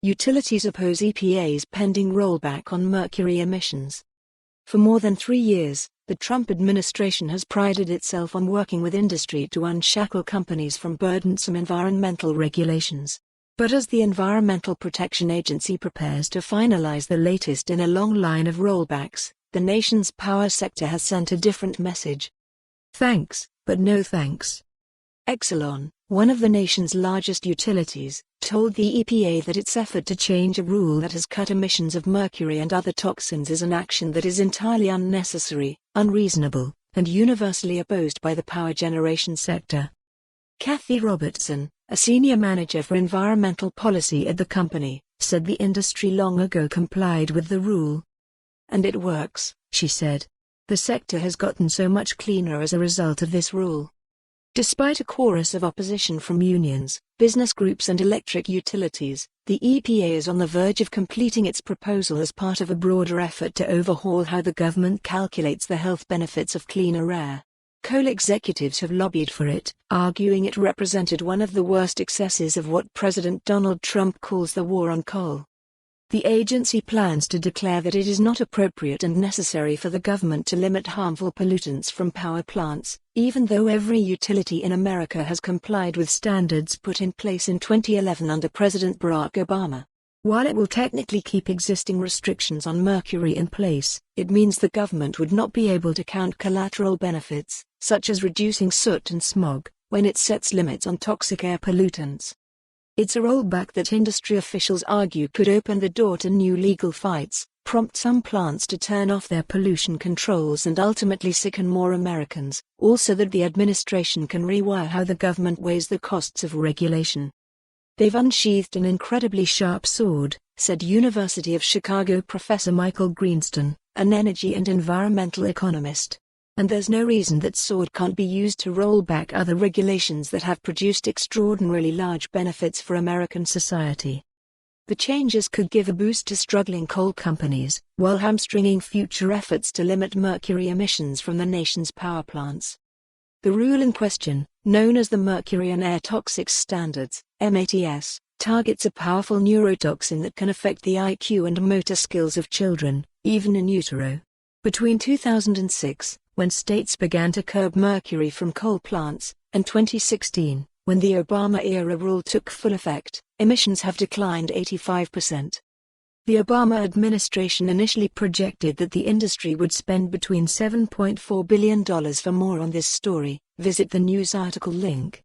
Utilities oppose EPA's pending rollback on mercury emissions. For more than 3 years, the Trump administration has prided itself on working with industry to unshackle companies from burdensome environmental regulations. But as the Environmental Protection Agency prepares to finalize the latest in a long line of rollbacks, the nation's power sector has sent a different message. Thanks, but no thanks. Exelon, one of the nation's largest utilities, told the EPA that its effort to change a rule that has cut emissions of mercury and other toxins is an action that is entirely unnecessary, unreasonable, and universally opposed by the power generation sector. Kathy Robertson, a senior manager for environmental policy at the company, said the industry long ago complied with the rule. And it works, she said. The sector has gotten so much cleaner as a result of this rule. Despite a chorus of opposition from unions, business groups and electric utilities, the EPA is on the verge of completing its proposal as part of a broader effort to overhaul how the government calculates the health benefits of cleaner air. Coal executives have lobbied for it, arguing it represented one of the worst excesses of what President Donald Trump calls the war on coal. The agency plans to declare that it is not appropriate and necessary for the government to limit harmful pollutants from power plants, even though every utility in America has complied with standards put in place in 2011 under President Barack Obama. While it will technically keep existing restrictions on mercury in place, it means the government would not be able to count collateral benefits, such as reducing soot and smog, when it sets limits on toxic air pollutants. It's a rollback that industry officials argue could open the door to new legal fights, prompt some plants to turn off their pollution controls and ultimately sicken more Americans, also that the administration can rewire how the government weighs the costs of regulation. They've unsheathed an incredibly sharp sword, said University of Chicago professor Michael Greenstone, an energy and environmental economist. And there's no reason that sword can't be used to roll back other regulations that have produced extraordinarily large benefits for American society. The changes could give a boost to struggling coal companies, while hamstringing future efforts to limit mercury emissions from the nation's power plants. The rule in question, known as the Mercury and Air Toxics Standards, MATS, targets a powerful neurotoxin that can affect the IQ and motor skills of children, even in utero. Between 2006, when states began to curb mercury from coal plants, and 2016, when the Obama-era rule took full effect, emissions have declined 85%. The Obama administration initially projected that the industry would spend between $7.4 billion. For more on this story, visit the news article link.